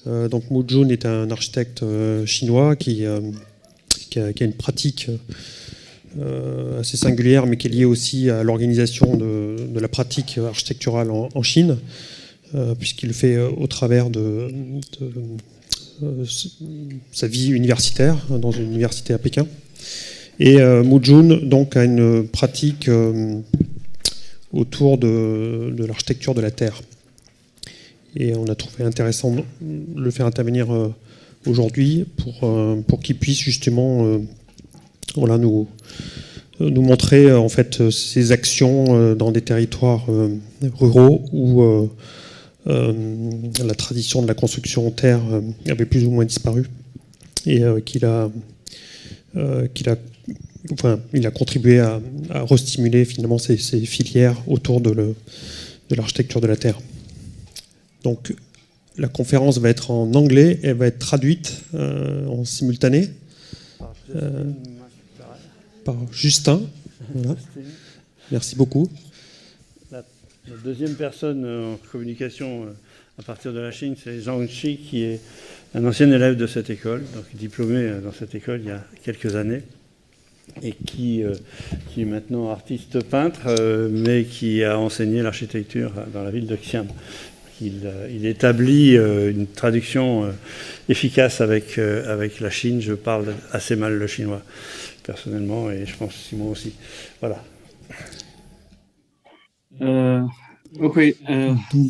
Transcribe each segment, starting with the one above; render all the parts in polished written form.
Donc Mu Jun est un architecte chinois qui a une pratique assez singulière, mais qui est liée aussi à l'organisation de la pratique architecturale en Chine, puisqu'il le fait au travers de sa vie universitaire dans une université à Pékin. Et Mu Jun donc a une pratique autour de l'architecture de la Terre. Et on a trouvé intéressant de le faire intervenir aujourd'hui pour qu'il puisse justement nous montrer en fait ses actions dans des territoires ruraux où la tradition de la construction en terre avait plus ou moins disparu, et il a contribué à restimuler finalement ces filières autour de l'architecture de la terre. Donc la conférence va être en anglais, elle va être traduite en simultané par Justin. Voilà. Merci beaucoup. La deuxième personne en communication à partir de la Chine, c'est Zhang Shi, qui est un ancien élève de cette école, donc diplômé dans cette école il y a quelques années, et qui est maintenant artiste peintre, mais qui a enseigné l'architecture dans la ville de Xi'an. Il établit une traduction efficace avec la Chine. Je parle assez mal le chinois, personnellement, et je pense Simon aussi. Voilà. Okay,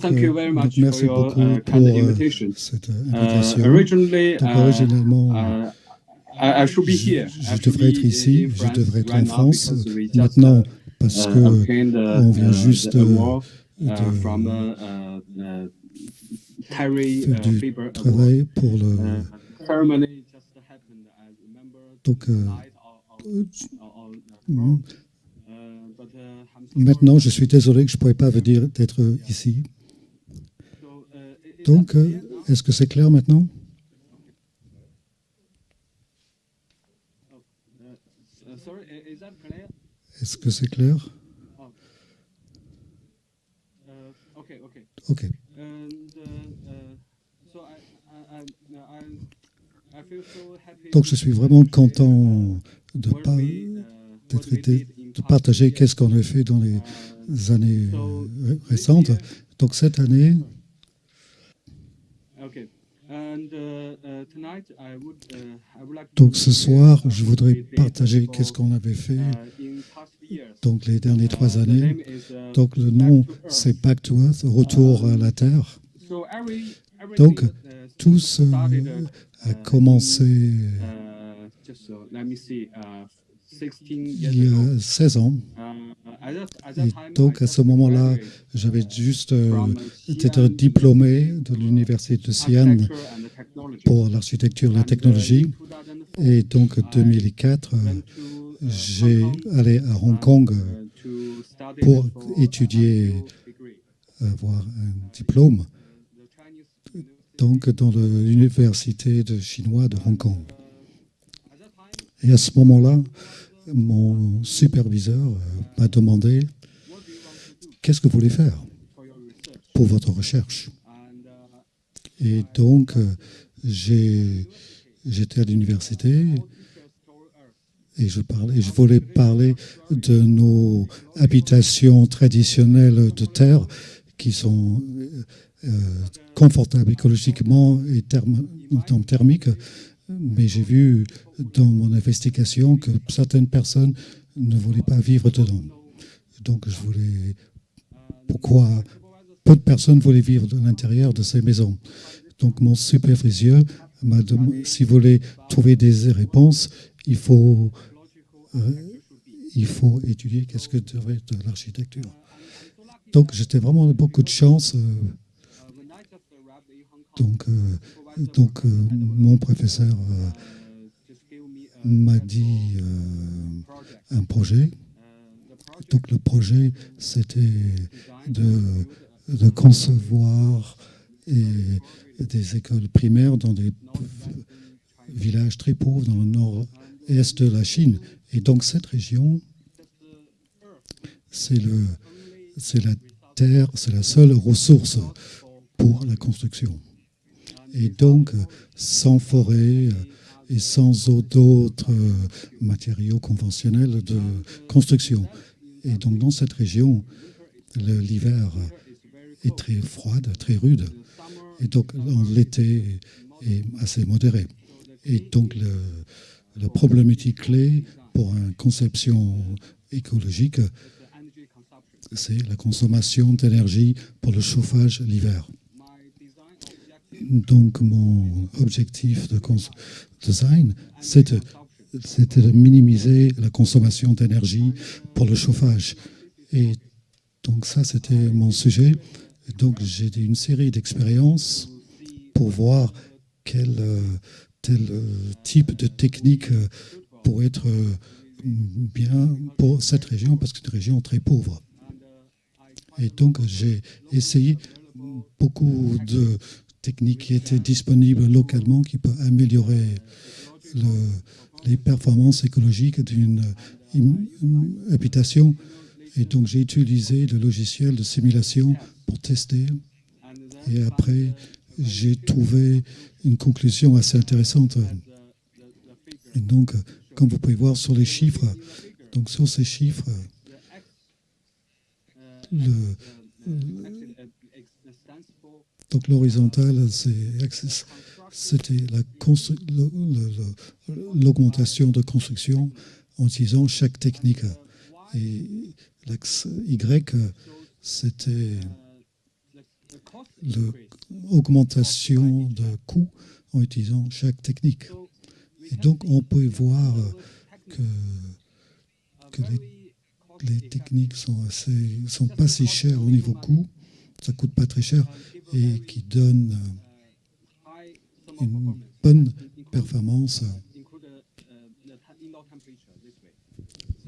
thank you very much for your kind invitation. Cette invitation. Originally, Donc, originalement, I should be here. Je devrais être ici, je devrais être en France. Maintenant, parce que on vient juste faire du travail pour le... Donc, maintenant, je suis désolé que je ne pourrais pas vous dire d'être ici. Donc, est-ce que c'est clair maintenant? Est-ce que c'est clair? Ok. Donc, je suis vraiment content de partager qu'est-ce qu'on a fait dans les années récentes. Donc, cette année... Donc, ce soir, je voudrais partager qu'est-ce qu'on avait fait donc les dernières 3 années. Donc, le nom, c'est Back to Earth, Retour à la Terre. Donc, tout a commencé il y a 16 ans. Et donc, à ce moment-là, j'avais juste été diplômé de l'université de Xi'an pour l'architecture et la technologie. Et donc, en 2004, j'ai allé à Hong Kong pour étudier, avoir un diplôme, donc dans l'université chinoise de Hong Kong. Et à ce moment-là, mon superviseur m'a demandé « Qu'est-ce que vous voulez faire pour votre recherche ?» Et donc, j'étais à l'université et je voulais parler de nos habitations traditionnelles de terre qui sont confortables écologiquement et en termes thermiques. Mais j'ai vu dans mon investigation que certaines personnes ne voulaient pas vivre dedans. Donc, je voulais... Pourquoi peu de personnes voulaient vivre à l'intérieur de ces maisons? Donc, mon superviseur m'a demandé, si vous voulez trouver des réponses, il faut étudier qu'est-ce que devrait être l'architecture. Donc, j'étais vraiment beaucoup de chance. Donc, mon professeur m'a dit un projet. Donc, le projet, c'était de concevoir des écoles primaires dans des villages très pauvres dans le nord-est de la Chine. Et donc, cette région, c'est la terre, c'est la seule ressource pour la construction. Et donc, sans forêt et sans d'autres matériaux conventionnels de construction. Et donc, dans cette région, l'hiver est très froid, très rude. Et donc, l'été est assez modéré. Et donc, la problématique clé pour une conception écologique, c'est la consommation d'énergie pour le chauffage l'hiver. Donc, mon objectif de design, c'était de minimiser la consommation d'énergie pour le chauffage. Et donc, ça, c'était mon sujet. Et donc, j'ai une série d'expériences pour voir quel type de technique pourrait être bien pour cette région, parce que c'est une région très pauvre. Et donc, j'ai essayé beaucoup de techniques qui étaient disponibles localement, qui peuvent améliorer les performances écologiques d'une habitation. Et donc, j'ai utilisé le logiciel de simulation pour tester. Et après, j'ai trouvé une conclusion assez intéressante. Et donc, comme vous pouvez voir sur les chiffres, donc sur ces chiffres, donc l'horizontal, c'était l'augmentation de construction en utilisant chaque technique. Et l'axe Y, c'était l'augmentation de coûts en utilisant chaque technique. Et donc, on peut voir que les techniques sont pas si chères au niveau coût, ça coûte pas très cher, et qui donnent une bonne performance.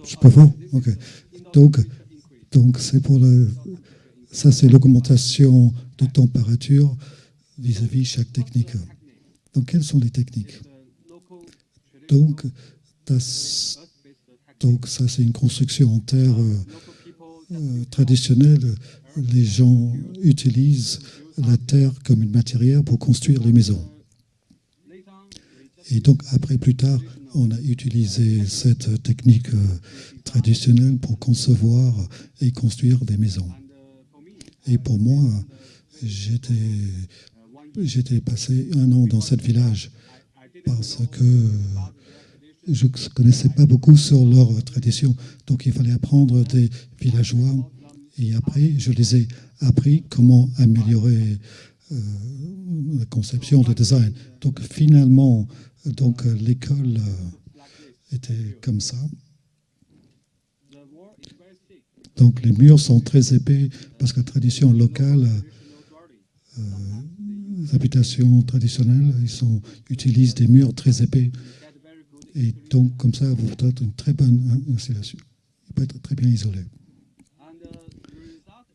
Je peux voir. Ok. Donc c'est pour ça, c'est l'augmentation de température vis-à-vis chaque technique. Donc, quelles sont les techniques? Donc ça, c'est une construction en terre traditionnelle. Les gens utilisent la terre comme une matière pour construire les maisons. Et donc, après, plus tard, on a utilisé cette technique traditionnelle pour concevoir et construire des maisons. Et pour moi, j'étais passé 1 an dans ce village parce que je ne connaissais pas beaucoup sur leur tradition. Donc, il fallait apprendre des villageois. Et après, je les ai appris comment améliorer la conception, le design. Donc, finalement, l'école était comme ça. Donc, les murs sont très épais parce que la tradition locale, les habitations traditionnelles, ils utilisent des murs très épais. Et donc, comme ça, vous avez une très bonne installation. Il peut être très bien isolé.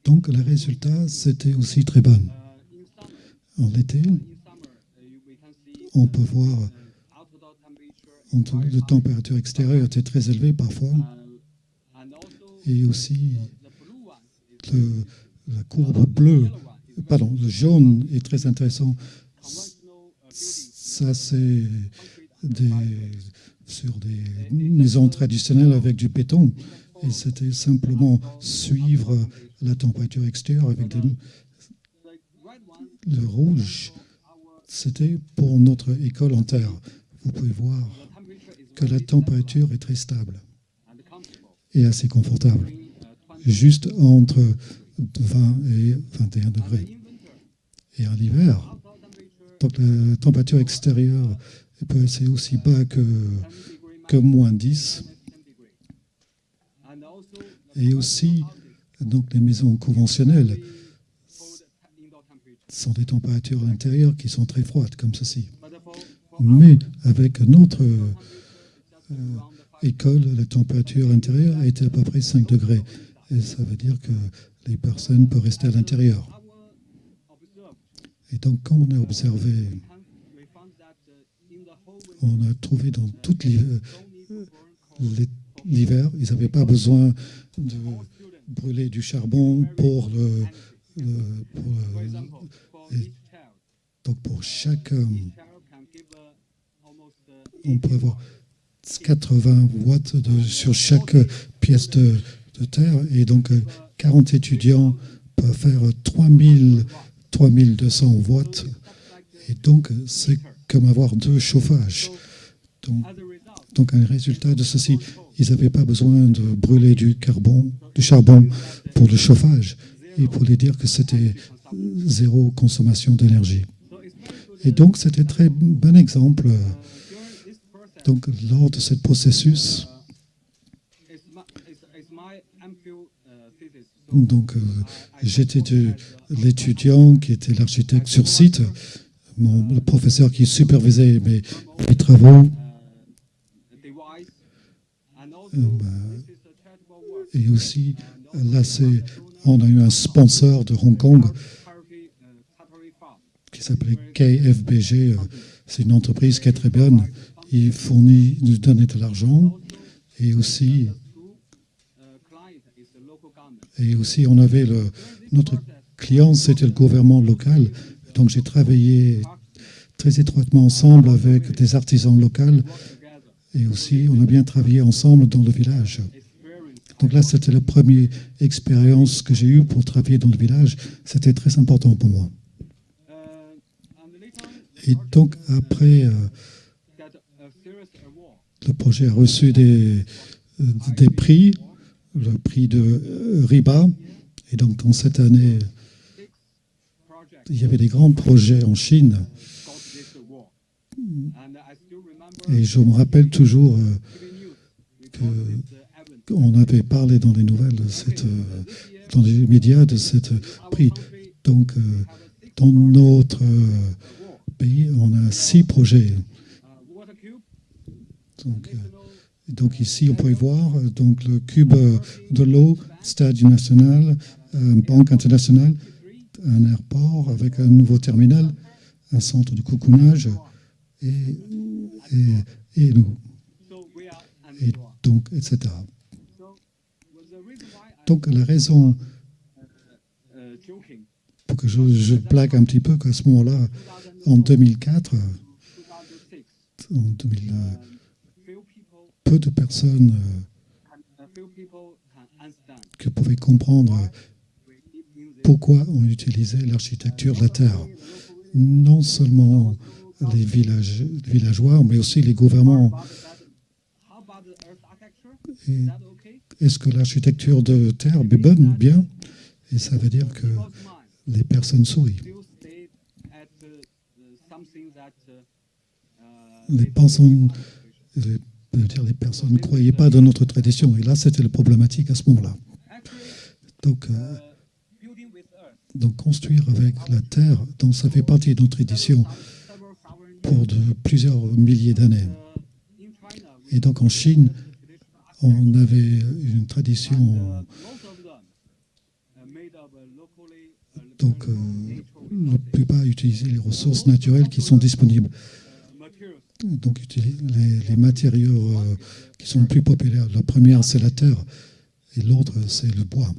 Donc, le résultat, c'était aussi très bon. En été, on peut voir la température extérieure était très élevée parfois. Et aussi, la courbe bleue, pardon, le jaune est très intéressant. Ça, c'est sur des maisons traditionnelles avec du béton. Et c'était simplement suivre la température extérieure avec le rouge. C'était pour notre école en terre. Vous pouvez voir que la température est très stable et assez confortable, juste entre 20 et 21 degrés. Et en hiver, donc la température extérieure peut être aussi bas que moins 10. Et aussi, donc les maisons conventionnelles sont des températures intérieures qui sont très froides, comme ceci. Mais avec notre école, la température intérieure a été à peu près 5 degrés. Et ça veut dire que les personnes peuvent rester à l'intérieur. Et donc, quand on a observé, on a trouvé dans tout l'hiver, ils n'avaient pas besoin de brûler du charbon pour Donc pour chaque... on peut avoir 80 watts sur chaque pièce de terre. Et donc 40 étudiants peuvent faire 3200 watts. Et donc c'est comme avoir 2 chauffages. Donc un résultat de ceci, ils n'avaient pas besoin de brûler du charbon pour le chauffage. Il fallait dire que c'était 0 consommation d'énergie. Et donc c'était un très bon exemple. Donc lors de ce processus, donc j'étais l'étudiant qui était l'architecte sur site, le professeur qui supervisait mes travaux. Et aussi, là, on a eu un sponsor de Hong Kong qui s'appelait KFBG. C'est une entreprise qui est très bonne. Il nous donnait de l'argent. Et aussi, on avait notre client, c'était le gouvernement local. Donc, j'ai travaillé très étroitement ensemble avec des artisans locaux. Et aussi, on a bien travaillé ensemble dans le village. Donc là, c'était la première expérience que j'ai eue pour travailler dans le village. C'était très important pour moi. Et donc, après, le projet a reçu des prix, le prix de RIBA. Et donc, dans cette année, il y avait des grands projets en Chine. Et je me rappelle toujours qu'on avait parlé dans les nouvelles, dans les médias de ce prix. Donc, dans notre pays, on a 6 projets. Donc ici, on peut y voir donc, le cube de l'eau, Stade national, Banque internationale, un aéroport avec un nouveau terminal, un centre de coucounage et nous. Et donc, etc. Donc, la raison pour que je blague un petit peu qu'à ce moment-là, en 2004, peu de personnes qui pouvaient comprendre pourquoi on utilisait l'architecture de la Terre. Non seulement les villageois, mais aussi les gouvernements. Est-ce que l'architecture de terre est bonne? Bien. Et ça veut dire que les personnes sourient. Les personnes ne croyaient pas dans notre tradition. Et là, c'était la problématique à ce moment-là. Donc, construire avec la terre, donc ça fait partie de notre tradition pour plusieurs milliers d'années. Et donc en Chine, on avait une tradition. Donc la plupart utilisaient les ressources naturelles qui sont disponibles. Donc les matériaux qui sont plus populaires. La première, c'est la terre et l'autre, c'est le bois.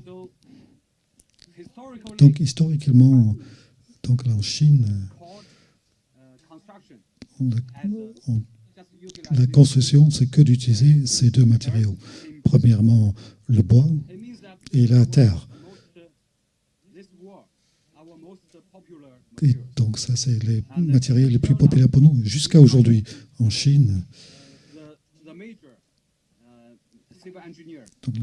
Donc historiquement, donc en Chine, la construction, c'est que d'utiliser ces 2 matériaux. Premièrement, le bois et la terre. Et donc ça, c'est les matériaux les plus populaires pour nous. Jusqu'à aujourd'hui, en Chine, donc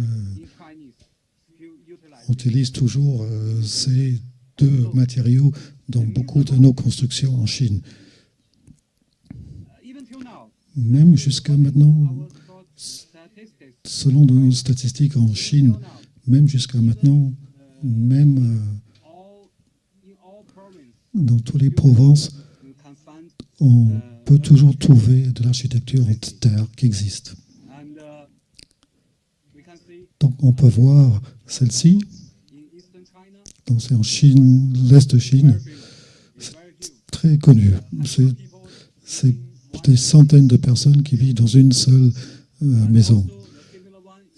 on utilise toujours ces 2 matériaux dans beaucoup de nos constructions en Chine. Même jusqu'à maintenant, selon nos statistiques en Chine, même jusqu'à maintenant, même dans toutes les provinces, on peut toujours trouver de l'architecture en terre qui existe. Donc on peut voir celle-ci, donc c'est en Chine, l'Est de Chine, c'est très connu. C'est des centaines de personnes qui vivent dans une seule maison.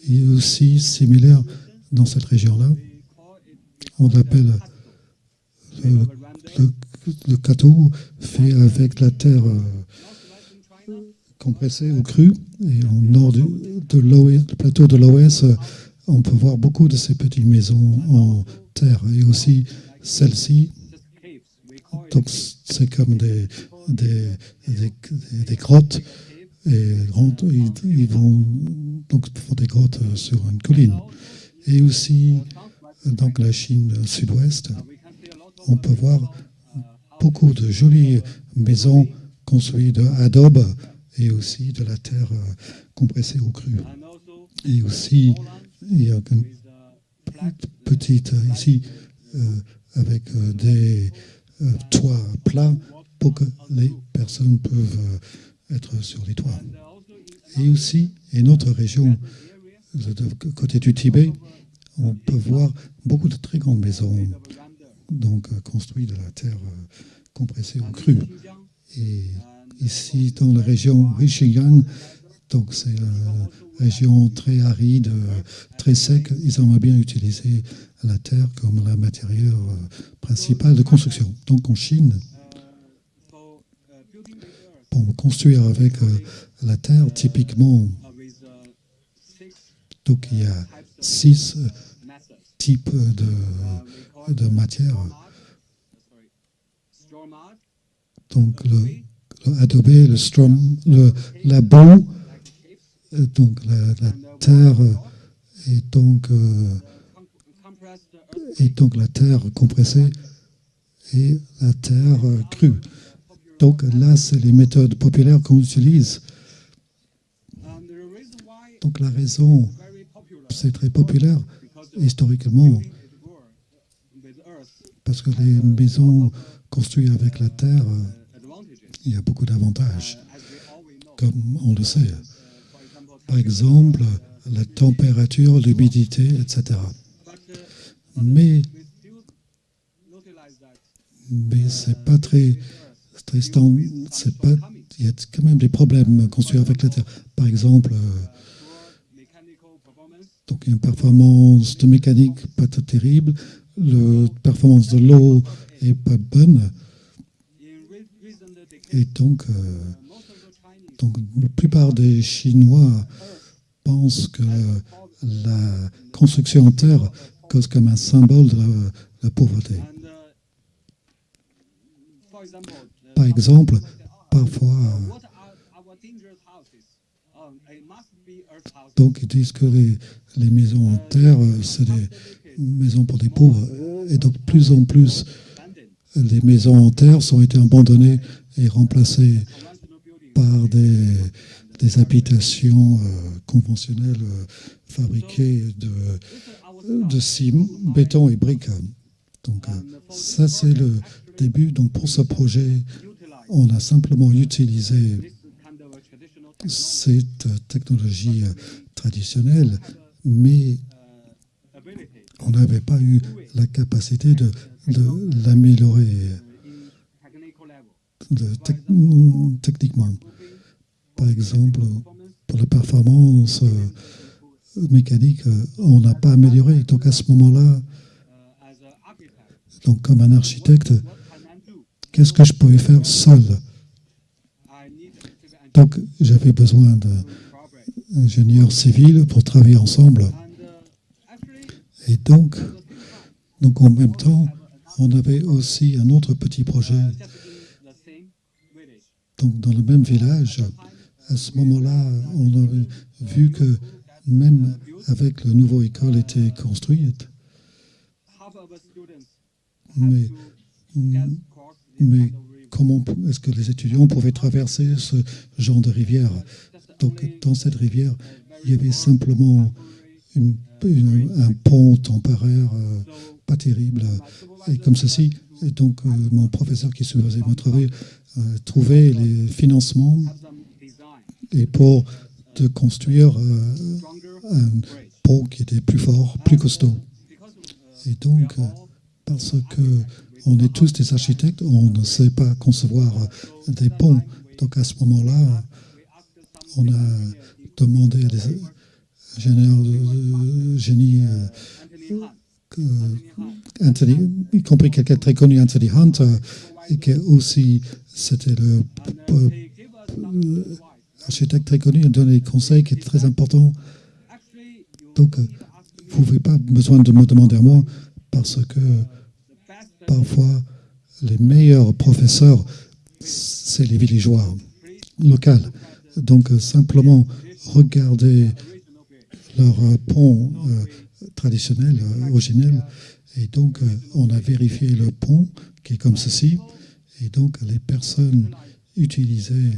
Et aussi similaire dans cette région-là, on l'appelle le le château fait avec la terre compressée ou crue. Et au nord du plateau de l'Ouest, on peut voir beaucoup de ces petites maisons en terre. Et aussi celle-ci, donc c'est comme des grottes. Et ils vont donc faire des grottes sur une colline. Et aussi, dans la Chine sud-ouest, on peut voir beaucoup de jolies maisons construites d'adobe et aussi de la terre compressée ou crue. Et aussi, il y a une petite ici avec des toits plats pour que les personnes peuvent être sur les toits. Et aussi, une autre région, côté du Tibet, on peut voir beaucoup de très grandes maisons, donc construites de la terre compressée ou crue. Et ici, dans la région Xinjiang, donc c'est une région très aride, très sec, ils aimeraient bien utiliser la terre comme la matériau principal de construction. Donc en Chine, pour construire avec la terre, typiquement, donc il y a 6 types de matières. Donc le adobe, le strom, la boue, donc la terre et donc la terre compressée et la terre crue. Donc là, c'est les méthodes populaires qu'on utilise. Donc la raison, c'est très populaire historiquement, parce que les maisons construites avec la terre, il y a beaucoup d'avantages, comme on le sait. Par exemple, la température, l'humidité, etc. Mais c'est pas très standard. Il y a quand même des problèmes construits avec la terre. Par exemple, donc une performance de mécanique pas très terrible, la performance de l'eau est pas bonne. Et donc la plupart des Chinois pensent que la construction en terre cause comme un symbole de la pauvreté. Par exemple, parfois, donc ils disent que les maisons en terre, c'est des maisons pour les pauvres. Et donc, plus en plus, les maisons en terre ont été abandonnées et remplacées par des habitations conventionnelles fabriquées de ciment, béton et briques. Donc, ça, c'est le début. Donc, pour ce projet, on a simplement utilisé cette technologie traditionnelle, mais on n'avait pas eu la capacité de l'améliorer techniquement. Par exemple, pour la performance mécanique, on n'a pas amélioré. Donc à ce moment-là, donc comme un architecte, qu'est-ce que je pouvais faire seul? Donc j'avais besoin d'ingénieurs civils pour travailler ensemble. Et donc en même temps, on avait aussi un autre petit projet. Donc dans le même village, à ce moment-là, on avait vu que même avec le nouveau école était construite, mais comment est-ce que les étudiants pouvaient traverser ce genre de rivière? Donc dans cette rivière, il y avait simplement un pont temporaire pas terrible, et comme ceci. Et donc mon professeur qui supervisait mon travail trouvait les financements et pour de construire un pont qui était plus fort, plus costaud. Et donc, parce que on est tous des architectes, on ne sait pas concevoir des ponts. Donc à ce moment-là, on a demandé à des ingénieurs de génie y compris quelqu'un très connu, Anthony Hunt, et qui aussi, c'était le architecte très connu, il donnait des conseils qui étaient très importants. Donc, vous n'avez pas besoin de me demander à moi, parce que parfois, les meilleurs professeurs, c'est les villageois locaux. Donc, simplement, regardez leur pont traditionnel, originel. Et donc, on a vérifié le pont qui est comme ceci. Et donc, les personnes utilisaient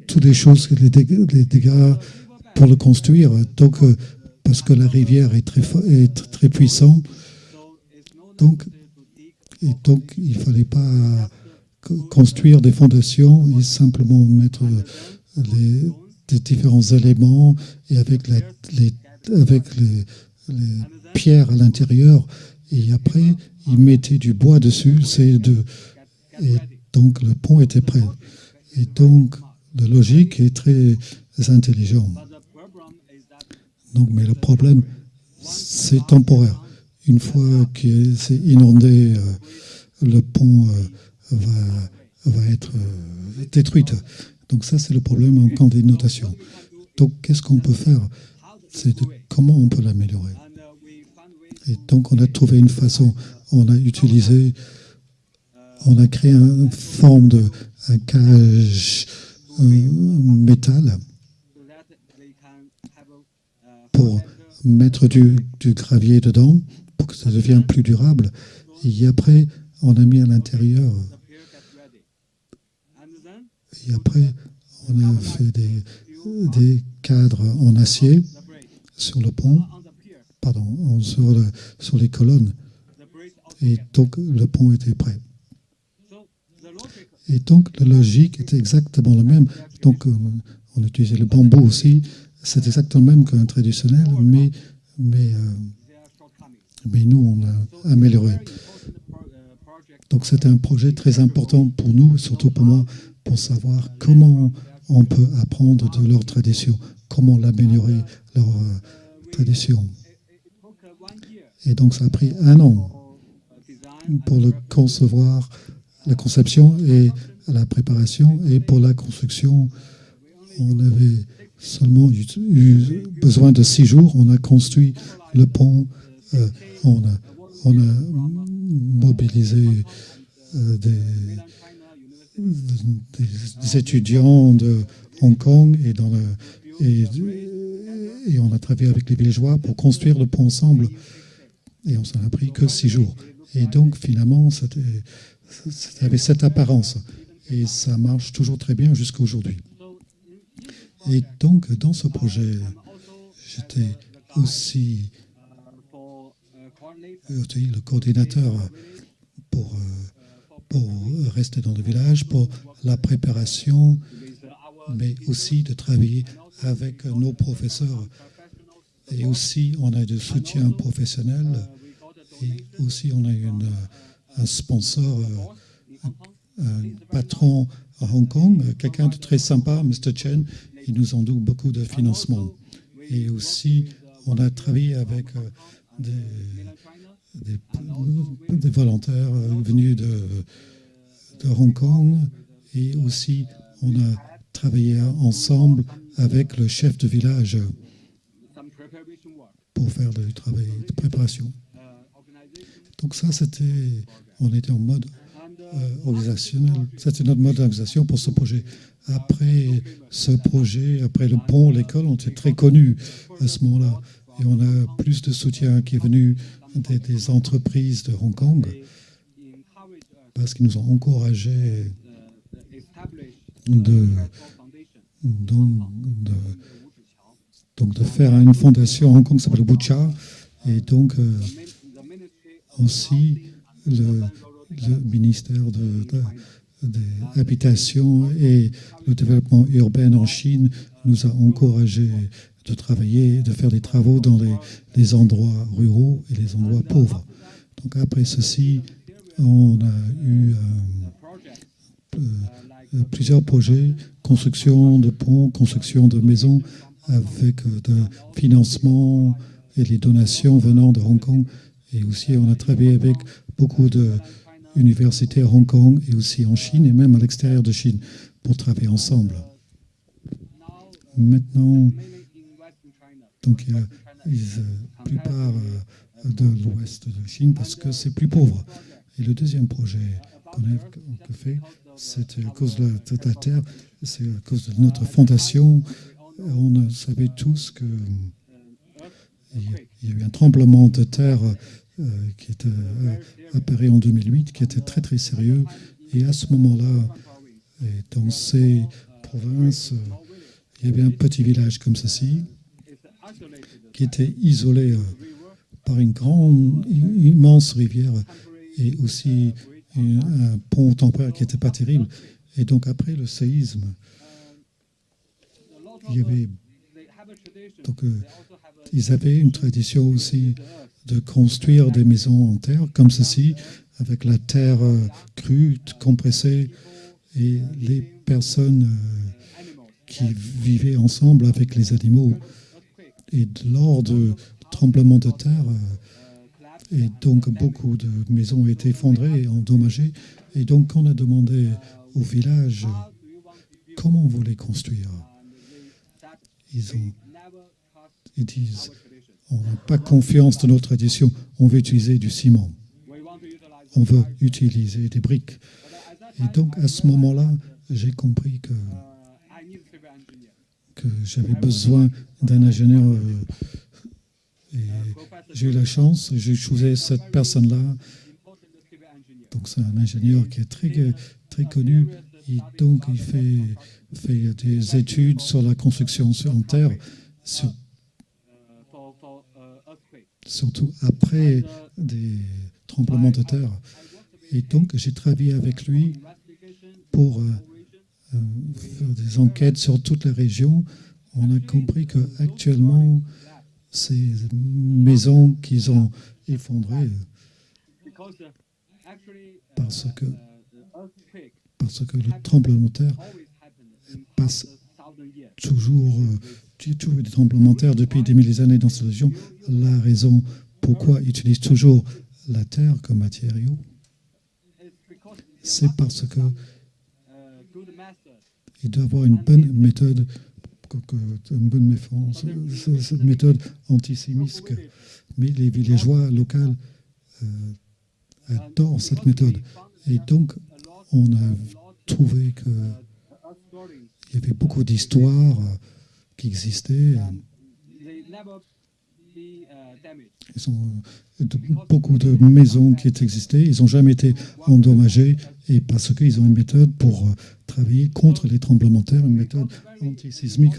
toutes les choses, les dégâts pour le construire. Donc, parce que la rivière est très puissante. Donc, il ne fallait pas construire des fondations et simplement mettre des différents éléments et avec les pierres à l'intérieur. Et après, ils mettaient du bois dessus. Et donc, le pont était prêt. Et donc, la logique est très intelligente. Donc, mais le problème, c'est temporaire. Une fois que c'est inondé, le pont va être détruit. Donc ça, c'est le problème en camp des notations. Donc, qu'est-ce qu'on peut faire? C'est comment on peut l'améliorer. Et donc, on a trouvé une façon. On a créé une forme un cage métal pour mettre du gravier dedans pour que ça devienne plus durable. Et après, on a mis à l'intérieur. Et après, on a fait des cadres en acier sur le pont, sur les colonnes. Et donc, le pont était prêt. Et donc, la logique était exactement la même. Donc, on utilisait le bambou aussi. C'est exactement le même qu'un traditionnel, mais nous, on l'a amélioré. Donc, c'était un projet très important pour nous, surtout pour moi, pour savoir comment on peut apprendre de leur tradition, comment l'améliorer, leur tradition. Et donc, ça a pris 1 an pour le concevoir, la conception et la préparation. Et pour la construction, on avait seulement eu besoin de 6 jours. On a construit le pont, on a mobilisé des étudiants de Hong Kong et on a travaillé avec les villageois pour construire le pont ensemble. Et on s'en a pris que 6 jours. Et donc, finalement, ça avait cette apparence. Et ça marche toujours très bien jusqu'à aujourd'hui. Et donc, dans ce projet, j'étais aussi le coordinateur pour rester dans le village, pour la préparation, mais aussi de travailler avec nos professeurs. Et aussi, on a du soutien professionnel. Et aussi, on a un sponsor, un patron à Hong Kong, quelqu'un de très sympa, Mr. Chen. Il nous en donne beaucoup de financement. Et aussi, on a travaillé avec des volontaires venus de Hong Kong. Et aussi, on a travaillé ensemble avec le chef de village pour faire du travail de préparation. Donc ça, on était en mode organisationnel. C'était notre mode d'organisation pour ce projet. Après ce projet, après le pont, l'école, on était très connus à ce moment-là. Et on a plus de soutien qui est venu des entreprises de Hong Kong parce qu'ils nous ont encouragés de faire une fondation à Hong Kong qui s'appelle Bucha. Et donc, aussi, le ministère de l'Habitation et le développement urbain en Chine nous a encouragés de travailler, de faire des travaux dans les endroits ruraux et les endroits pauvres. Donc, après ceci, on a eu plusieurs projets, construction de ponts, construction de maisons avec de financement et les donations venant de Hong Kong. Et aussi, on a travaillé avec beaucoup d'universités à Hong Kong et aussi en Chine et même à l'extérieur de Chine pour travailler ensemble. Maintenant, donc il y a la plupart de l'ouest de Chine parce que c'est plus pauvre. Et le deuxième projet qu'on a fait, c'était à cause de la terre, c'est à cause de notre fondation. On savait tous qu'il y a eu un tremblement de terre qui était apparu en 2008, qui était très très sérieux. Et à ce moment-là, dans ces provinces, il y avait un petit village comme ceci, qui était isolé par une immense rivière et aussi un pont temporaire qui n'était pas terrible. Et donc après le séisme, il y avait donc ils avaient une tradition aussi de construire des maisons en terre comme ceci, avec la terre crue, compressée, et les personnes qui vivaient ensemble avec les animaux. Et lors de tremblements de terre, et donc beaucoup de maisons ont été effondrées et endommagées. Et donc on a demandé au village comment vous voulez construire. Ils disent, on n'a pas confiance dans nos traditions, on veut utiliser du ciment, on veut utiliser des briques. Et donc à ce moment-là, j'ai compris que j'avais besoin d'un ingénieur. Et j'ai eu la chance, j'ai choisi cette personne-là. Donc c'est un ingénieur qui est très, très connu. Et donc il fait des études sur la construction en terre, surtout après des tremblements de terre. Et donc j'ai travaillé avec lui pour faire des enquêtes sur toutes les régions. On a compris qu'actuellement, ces maisons qu'ils ont effondrées parce que le tremblement de terre passe toujours des tremblements de terre depuis des milliers d'années dans cette région. La raison pourquoi ils utilisent toujours la terre comme matériau, c'est parce que il doit avoir une bonne méthode, cette méthode antisémiste. Mais les villageois locaux adorent cette méthode. Et donc, on a trouvé qu'il y avait beaucoup d'histoires qui existaient. Ils ont beaucoup de maisons qui existaient, ils n'ont jamais été endommagées, et parce qu'ils ont une méthode pour travailler contre les tremblements de terre, une méthode antisismique.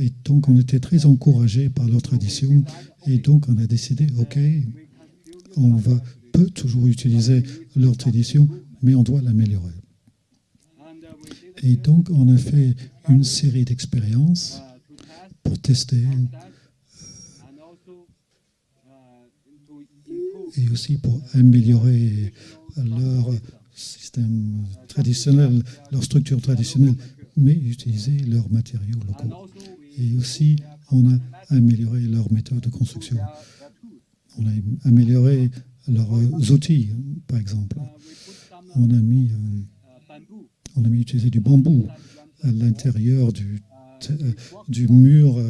Et donc on était très encouragés par leur tradition, et donc on a décidé, ok, on peut toujours utiliser leur tradition, mais on doit l'améliorer. Et donc on a fait une série d'expériences pour tester et aussi pour améliorer leur système traditionnel, leur structure traditionnelle, mais utiliser leurs matériaux locaux. Et aussi, on a amélioré leur méthode de construction. On a amélioré leurs outils, par exemple. On a mis utilisé du bambou à l'intérieur du mur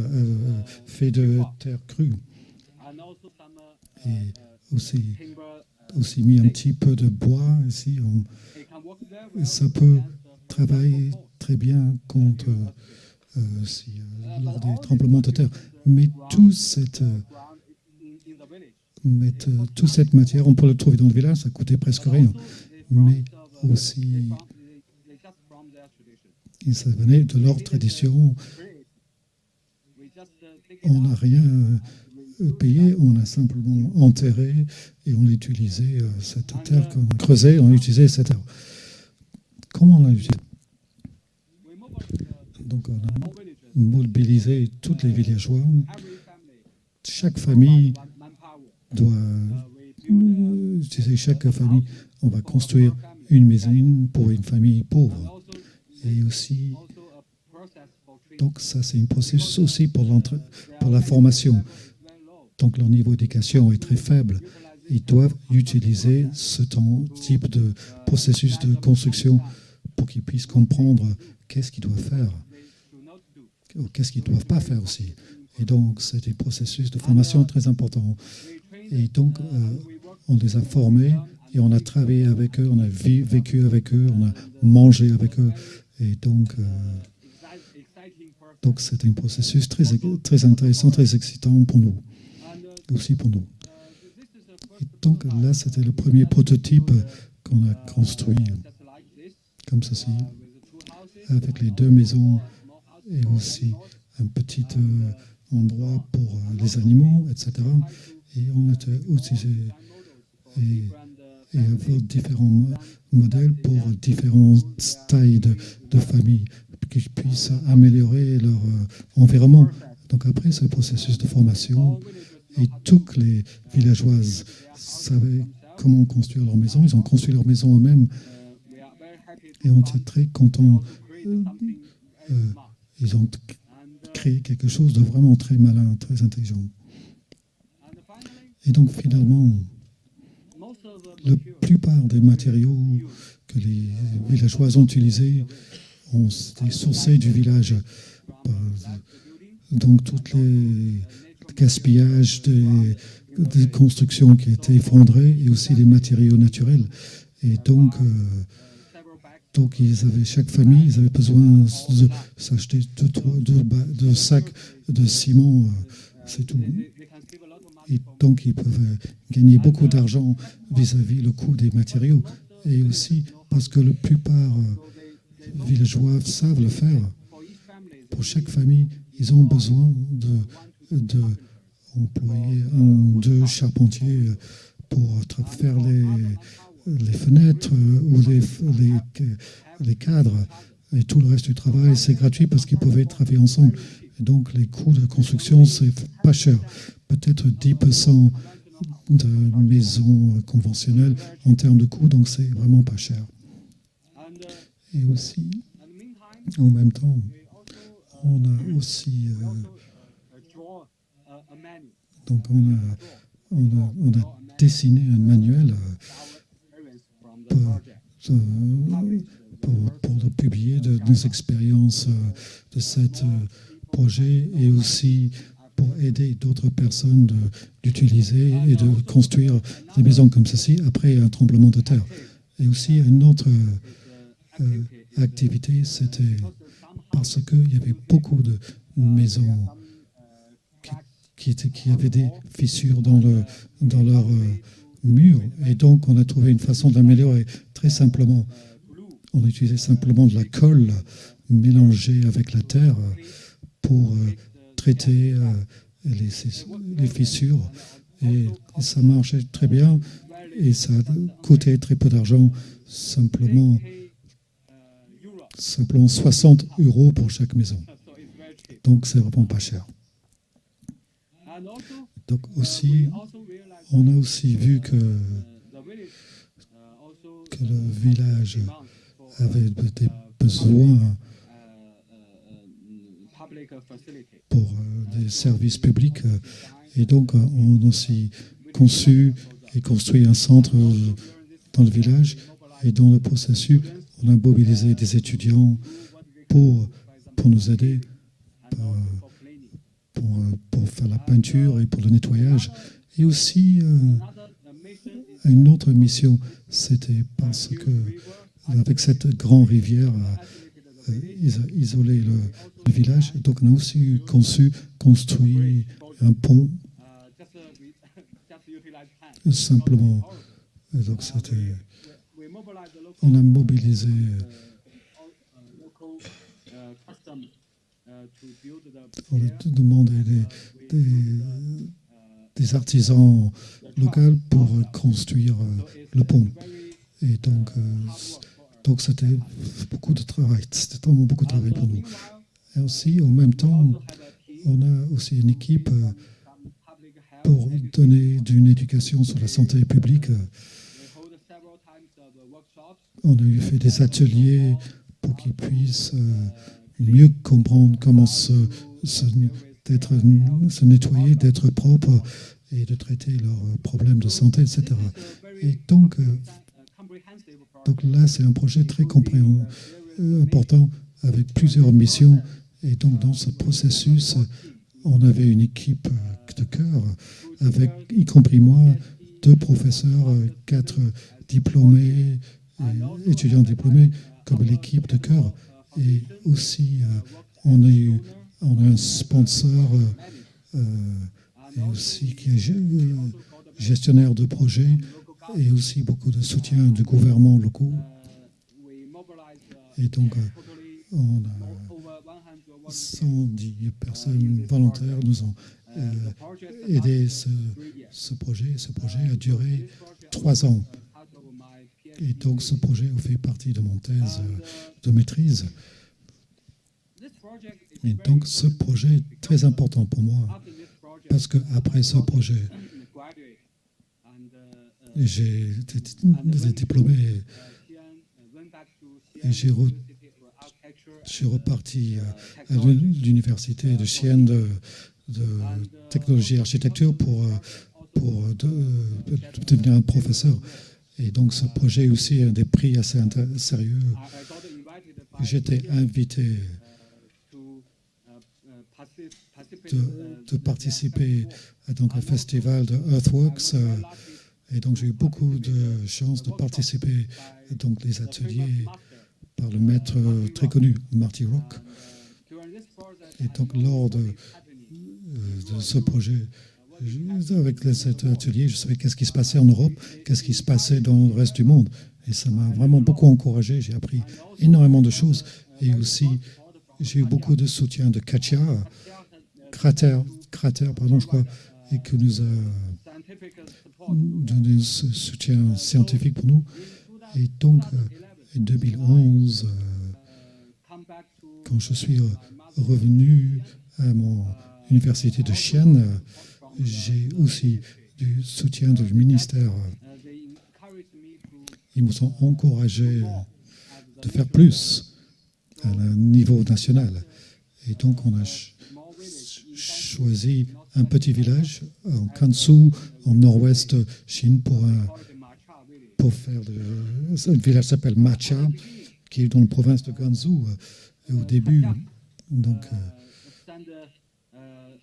fait de terre crue. Et aussi mis un petit peu de bois ici. Ça peut travailler très bien contre lors des tremblements de terre. Mais toute cette matière, on peut le trouver dans le village, ça coûtait presque rien. Mais aussi, et ça venait de leur tradition. On n'a rien payé, on a simplement enterré et on a utilisé cette terre qu'on a creusée, on a utilisé cette terre. Comment on l'a utilisé? Donc on a mobilisé tous les villageois. Chaque famille doit utiliser, chaque famille, on va construire une maison pour une famille pauvre. Et aussi, Donc ça, c'est un processus aussi pour la formation. Donc leur niveau d'éducation est très faible. Ils doivent utiliser ce type de processus de construction pour qu'ils puissent comprendre qu'est-ce qu'ils doivent faire ou qu'est-ce qu'ils ne doivent pas faire aussi. Et donc, c'est un processus de formation très important. Et donc, on les a formés et on a travaillé avec eux, on a vécu avec eux, on a mangé avec eux. Et donc c'est un processus très, très intéressant, très excitant pour nous, aussi pour nous. Et donc là, c'était le premier prototype qu'on a construit comme ceci, avec les 2 maisons et aussi un petit endroit pour les animaux, etc. Et on a utilisé différents modèles pour différentes tailles de familles, pour qu'ils puissent améliorer leur environnement. Donc après ce processus de formation, et toutes les villageoises savaient comment construire leur maison. Ils ont construit leur maison eux-mêmes. Et on était très contents. Ils ont créé quelque chose de vraiment très malin, très intelligent. Et donc finalement, la plupart des matériaux que les villageois ont utilisés ont été sourcés du village. Donc toutes les gaspillages des constructions qui étaient effondrées et aussi des matériaux naturels. Et donc chaque famille, ils avaient besoin de s'acheter 2 sacs de ciment, c'est tout. Et donc ils peuvent gagner beaucoup d'argent vis-à-vis le coût des matériaux. Et aussi parce que la plupart des villageois savent le faire. Pour chaque famille, ils ont besoin d'employer 1 ou 2 charpentiers pour faire les fenêtres ou les cadres. Et tout le reste du travail, c'est gratuit parce qu'ils pouvaient travailler ensemble. Et donc, les coûts de construction, c'est pas cher. Peut-être 10% de maisons conventionnelles en termes de coûts, donc c'est vraiment pas cher. Et aussi, en même temps, on a aussi... donc, on a dessiné un manuel pour le publier de nos expériences de ce projet et aussi pour aider d'autres personnes d'utiliser et de construire des maisons comme ceci après un tremblement de terre. Et aussi une autre activité, c'était parce qu'il y avait beaucoup de maisons qui avaient des fissures dans leur mur. Et donc, on a trouvé une façon d'améliorer très simplement. On a utilisé simplement de la colle mélangée avec la terre pour traiter les fissures. Et ça marchait très bien et ça a coûté très peu d'argent, simplement 60 € pour chaque maison. Donc, c'est vraiment pas cher. Donc, aussi, on a aussi vu que le village avait des besoins pour des services publics. Et donc, on a aussi conçu et construit un centre dans le village. Et dans le processus, on a mobilisé des étudiants pour nous aider pour faire la peinture et pour le nettoyage. Et aussi, une autre mission, c'était parce que avec cette grande rivière isolée le village, donc on a aussi construit un pont simplement. Et donc on a mobilisé on a demandé des artisans locaux pour construire le pont. Et donc c'était beaucoup de travail. C'était vraiment beaucoup de travail pour nous. Et aussi, en même temps, on a aussi une équipe pour donner une éducation sur la santé publique. On a fait des ateliers pour qu'ils puissent mieux comprendre comment se nettoyer, d'être propre et de traiter leurs problèmes de santé, etc. Et donc là, c'est un projet très important avec plusieurs missions. Et donc, dans ce processus, on avait une équipe de cœur, avec, y compris moi, 2 professeurs, 4 diplômés, étudiants diplômés, comme l'équipe de cœur. Et aussi, on a un sponsor et aussi qui est gestionnaire de projet et aussi beaucoup de soutien du gouvernement locaux. Et donc, on a 110 personnes volontaires nous ont aidé ce projet. Ce projet a duré 3 ans. Et donc, ce projet fait partie de mon thèse de maîtrise. Et donc, ce projet est très important pour moi, parce qu'après ce projet, j'ai été diplômé et je suis reparti à l'université de Xi'an de technologie et architecture pour devenir un professeur. Et donc, ce projet aussi est un des prix assez sérieux. J'étais invité de participer à donc, un festival de Earthworks. Et donc, j'ai eu beaucoup de chance de participer à donc, les ateliers par le maître très connu, Marty Rock. Et donc, lors de ce projet, avec cet atelier, je savais qu'est-ce qui se passait en Europe, qu'est-ce qui se passait dans le reste du monde. Et ça m'a vraiment beaucoup encouragé. J'ai appris énormément de choses. Et aussi, j'ai eu beaucoup de soutien de Katia, Crater, je crois, et que nous a donné ce soutien scientifique pour nous. Et donc, en 2011, quand je suis revenu à mon université de Xi'an, j'ai aussi du soutien du ministère. Ils nous ont encouragé de faire plus à un niveau national. Et donc, on a choisi un petit village en Kansu, en nord-ouest Chine, pour faire un village qui s'appelle Macha, qui est dans la province de Gansu. Et au début, donc,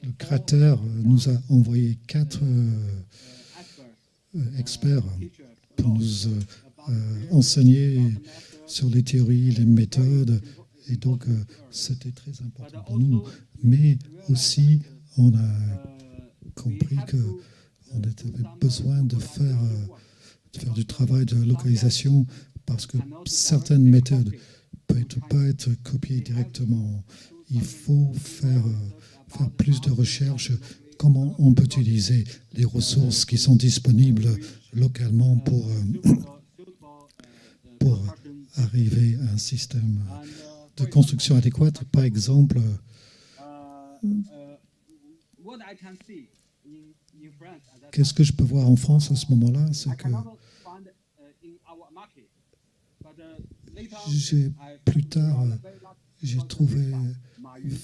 le cratère nous a envoyé 4 experts pour nous enseigner sur les théories, les méthodes. Et donc, c'était très important pour nous. Mais aussi, on a compris qu'on avait besoin de faire du travail de localisation parce que certaines méthodes ne peuvent pas être copiées directement. Il faut faire plus de recherches, comment on peut utiliser les ressources qui sont disponibles localement pour arriver à un système de construction adéquate. Par exemple, qu'est-ce que je peux voir en France à ce moment-là, c'est que plus tard, j'ai trouvé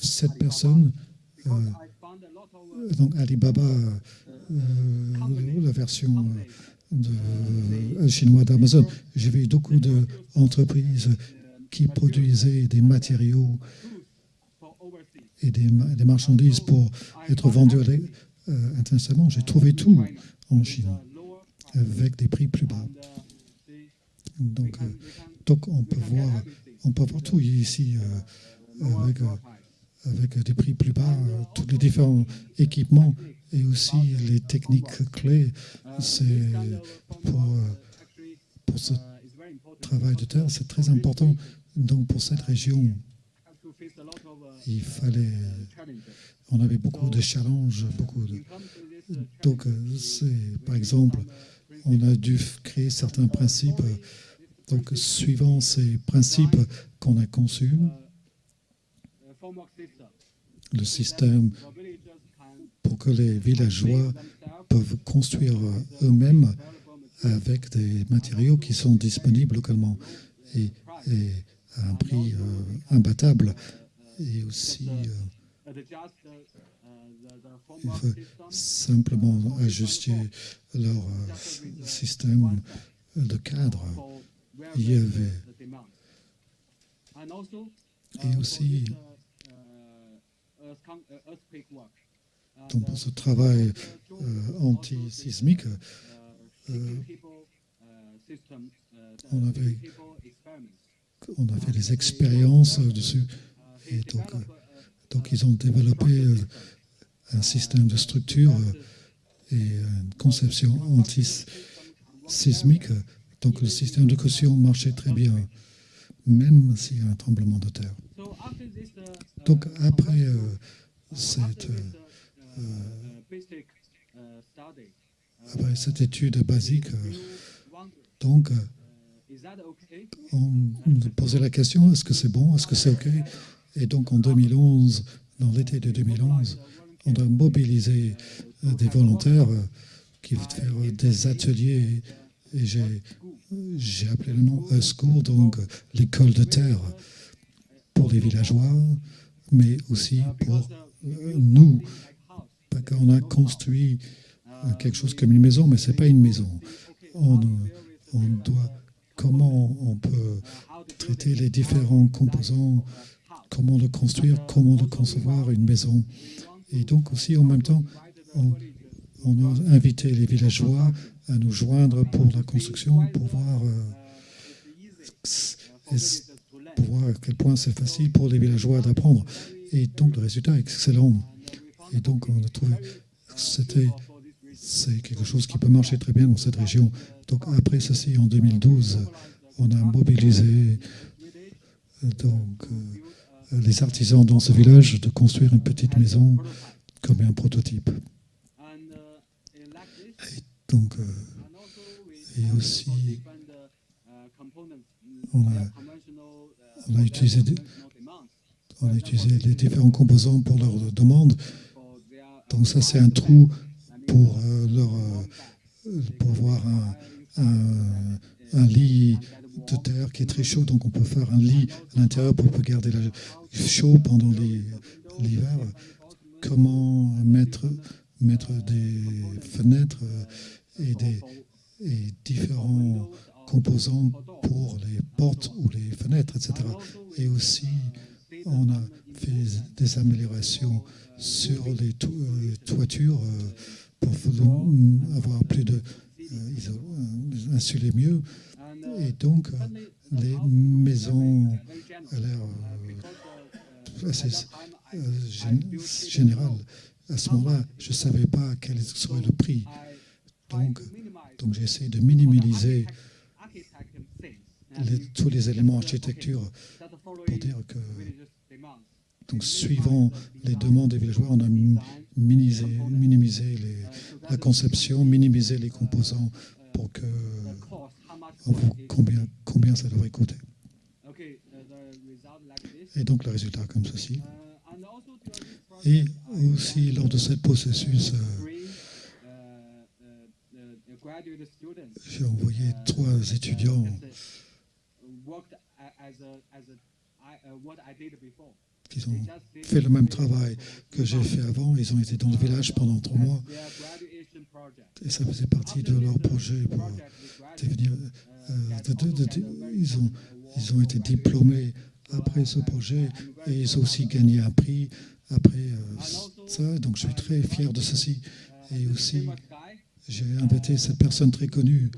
7 personnes, donc Alibaba, la version chinoise d'Amazon. J'ai vu beaucoup d'entreprises qui produisaient des matériaux et des marchandises pour être vendues internationalement. J'ai trouvé tout en Chine avec des prix plus bas. Donc on peut voir tout ici avec des prix plus bas, tous les différents équipements et aussi les techniques clés. C'est pour ce travail de terre, c'est très important. Donc pour cette région, on avait beaucoup de challenges, donc par exemple, on a dû créer certains principes. Donc suivant ces principes qu'on a conçus, le système pour que les villageois peuvent construire eux-mêmes avec des matériaux qui sont disponibles localement et à un prix imbattable. Et aussi, il faut simplement ajuster leur système de cadre. Il y avait et aussi donc pour ce travail anti-sismique, on a fait des expériences dessus. Et donc ils ont développé un système de structure et une conception anti-sismique. Donc le système de caution marchait très bien, même s'il y a un tremblement de terre. Donc après cette étude basique, donc on nous posait la question, est-ce que c'est bon, est-ce que c'est OK? Et donc en 2011, dans l'été de 2011, on a mobilisé des volontaires qui veulent faire des ateliers, et j'ai appelé le nom A School, donc l'école de terre pour les villageois, mais aussi pour nous, parce qu'on a construit quelque chose comme une maison, mais ce n'est pas une maison. On doit, comment on peut traiter les différents composants, comment le construire, comment le concevoir, une maison. Et donc aussi, en même temps, on a invité les villageois à nous joindre pour la construction, pour voir à quel point c'est facile pour les villageois d'apprendre. Et donc, le résultat est excellent. Et donc, on a trouvé que c'est quelque chose qui peut marcher très bien dans cette région. Donc, après ceci, en 2012, on a mobilisé les artisans dans ce village de construire une petite maison comme un prototype. Et donc, et aussi, on a utilisé les différents composants pour leurs demandes. Donc ça, c'est un trou pour avoir un lit de terre qui est très chaud. Donc on peut faire un lit à l'intérieur pour garder chaud pendant l'hiver. Comment mettre des fenêtres et différents composants pour les portes ou les fenêtres, etc. Et aussi, on a fait des améliorations sur les toitures pour avoir plus de insuler mieux. Et donc, les maisons à l'air assez général. À ce moment-là, je ne savais pas quel serait le prix. Donc j'ai essayé de minimiser tous les éléments architecture pour dire que, donc, suivant les demandes des villageois, on a minimisé la conception, minimisé les composants pour que on voit combien ça devrait coûter. Et donc le résultat comme ceci. Et aussi lors de ce processus, j'ai envoyé 3 étudiants qui ont fait le même travail que j'ai fait avant. Ils ont été dans le village pendant 3 mois. Et ça faisait partie de leur projet pour devenir... ils ont été diplômés après ce projet et ils ont aussi gagné un prix après ça. Donc je suis très fier de ceci. Et aussi, j'ai invité cette personne très connue.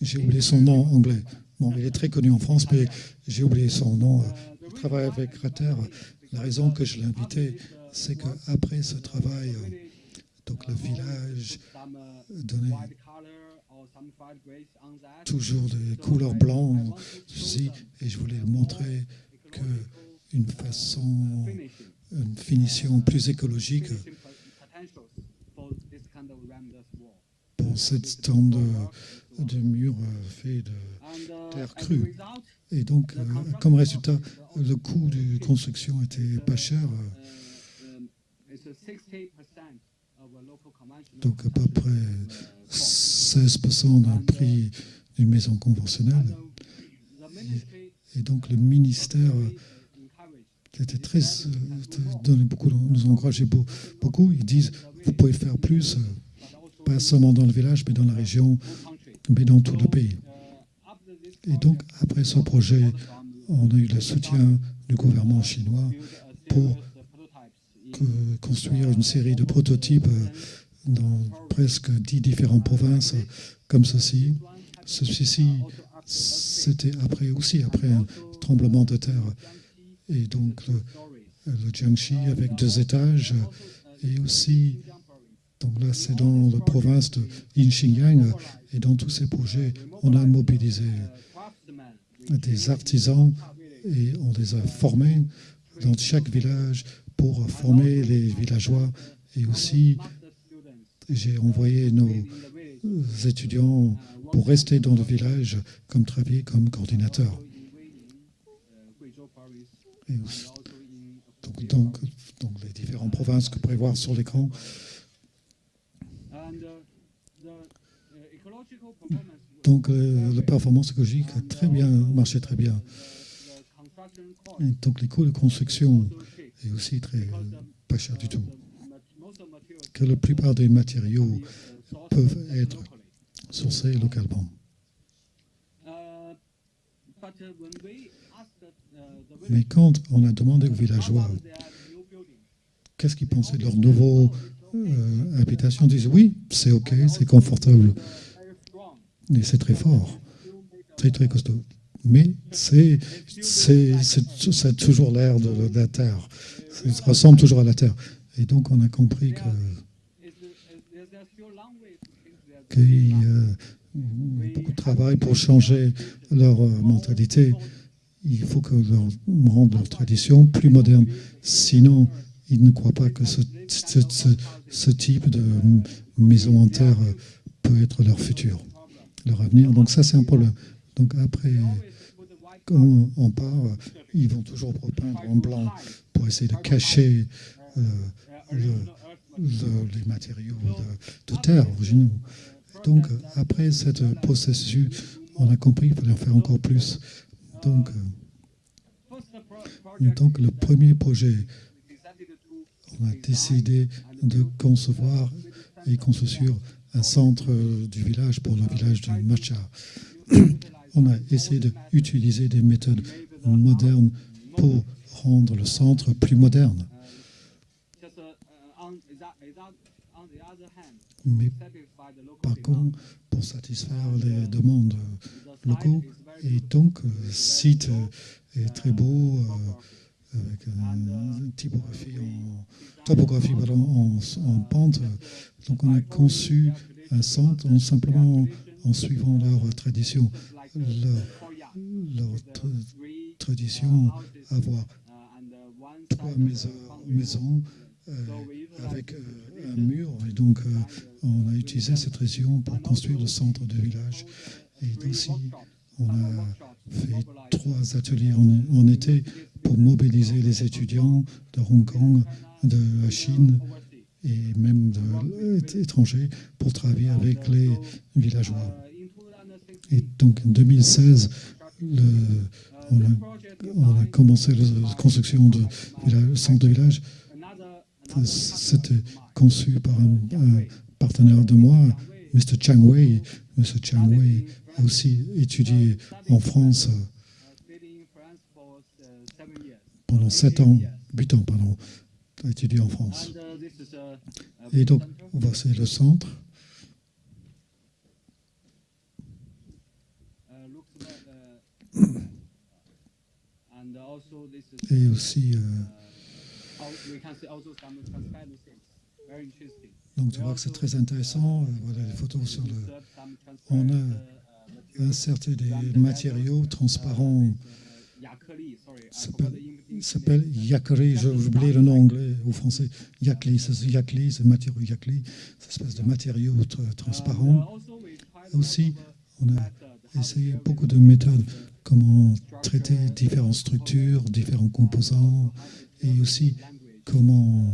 J'ai oublié son nom anglais. Bon, il est très connu en France, mais j'ai oublié son nom. Il travaille avec Rater. La raison que je l'ai invité, c'est qu'après ce travail, donc le village donnait toujours des couleurs blanches, et je voulais montrer qu'une finition plus écologique pour cette tombe de mur fait de terre crue. Et donc, comme résultat, le coût de construction était pas cher. Donc, à peu près 16% d'un prix d'une maison conventionnelle. Et donc le ministère était très, nous encourageait beaucoup. Ils disent, vous pouvez faire plus, pas seulement dans le village, mais dans la région, mais dans tout le pays. Et donc, après ce projet, on a eu le soutien du gouvernement chinois pour construire une série de prototypes dans presque 10 différentes provinces comme ceci. Ceci, c'était après un tremblement de terre. Et donc, le Jiangxi avec 2 étages. Et aussi, donc là, c'est dans la province de Xinjiang. Et dans tous ces projets, on a mobilisé des artisans et on les a formés dans chaque village pour former les villageois. Et aussi, j'ai envoyé nos étudiants pour rester dans le village comme travailler comme coordinateur. Donc, les différentes provinces que vous pouvez voir sur l'écran. Donc, la performance écologique a marché très bien. Et donc, les coûts de construction est aussi pas cher du tout. Que la plupart des matériaux peuvent être sourcés localement. Mais quand on a demandé aux villageois qu'est-ce qu'ils pensaient de leur nouveau habitation, ils disent oui, c'est OK, c'est confortable. Et c'est très fort, très très costaud. Mais ça a toujours l'air de la terre. Ça ressemble toujours à la terre. Et donc on a compris qu'il y a beaucoup de travail pour changer leur mentalité. Il faut que rendre leur tradition plus moderne. Sinon, ils ne croient pas que ce type de maison en terre peut être leur futur, leur avenir. Donc ça, c'est un problème. Donc après, quand on part, ils vont toujours repeindre en blanc pour essayer de cacher les matériaux de terre originaux. Donc après ce processus, on a compris qu'il fallait en faire encore plus. Donc le premier projet, on a décidé de concevoir et construire un centre du village pour le village de Macha. On a essayé d'utiliser des méthodes modernes pour rendre le centre plus moderne. Mais par contre, pour satisfaire les demandes locaux, et donc le site est très beau, avec une topographie en pente. Donc on a conçu un centre simplement en suivant leur tradition. Leur tradition, avoir 3 maisons avec un mur. Et donc on a utilisé cette région pour construire le centre du village. Et aussi, on a fait 3 ateliers en été pour mobiliser les étudiants de Hong Kong, de la Chine et même de l'étranger pour travailler avec les villageois. Et donc en 2016, on a commencé la construction du centre de village. C'était conçu par un partenaire de moi, Mr. Chang Wei. Mr. Chang Wei a aussi étudié en France pendant 8 ans, a étudié en France. Et donc, voici le centre. Et aussi, donc tu vois que c'est très intéressant. Voilà les photos sur on a inserté des matériaux transparents. S'appelle Yakri, j'ai oublié le nom anglais ou français. Yakli, c'est matériau Yakli, cette espèce de matériaux transparents. Aussi, on a essayé beaucoup de méthodes, comment traiter différentes structures, différents composants, et aussi comment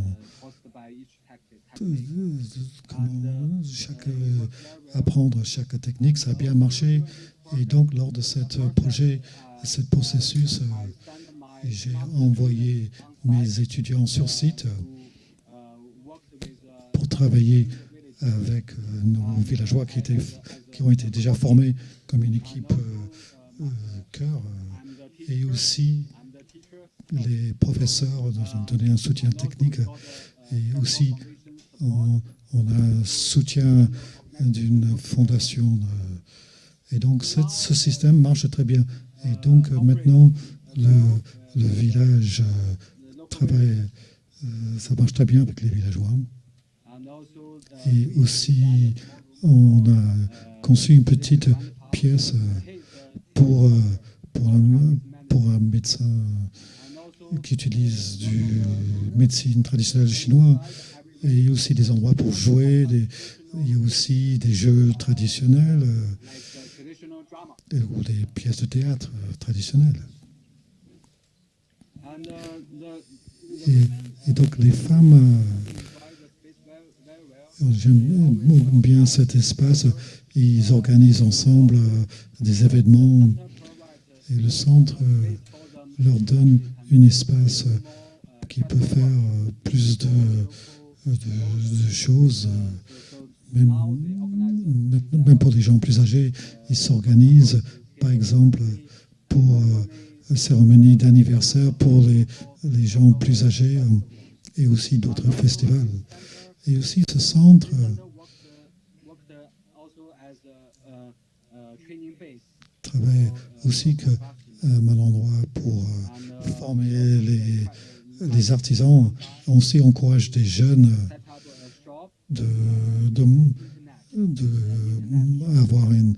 apprendre chaque technique. Ça a bien marché. Et donc, lors de ce projet, ce processus, j'ai envoyé mes étudiants sur site pour travailler avec nos villageois qui ont été déjà formés comme une équipe cœur, et aussi les professeurs nous ont donné un soutien technique, et aussi on a un soutien d'une fondation. Et donc ce système marche très bien. Et donc maintenant le village travaille, ça marche très bien avec les villageois. Et aussi on a conçu une petite pièce pour un médecin qui utilise du médecine traditionnelle chinoise, et aussi des endroits pour jouer, il y a aussi des jeux traditionnels ou des pièces de théâtre traditionnelles. Et donc les femmes, j'aime bien cet espace, ils organisent ensemble des événements, et le centre leur donne un espace qui peut faire plus de choses, même pour les gens plus âgés. Ils s'organisent, par exemple, pour une cérémonie d'anniversaire pour les gens plus âgés, et aussi d'autres festivals. Et aussi ce centre travaille aussi comme un endroit pour former les artisans. On aussi encourage des jeunes avoir une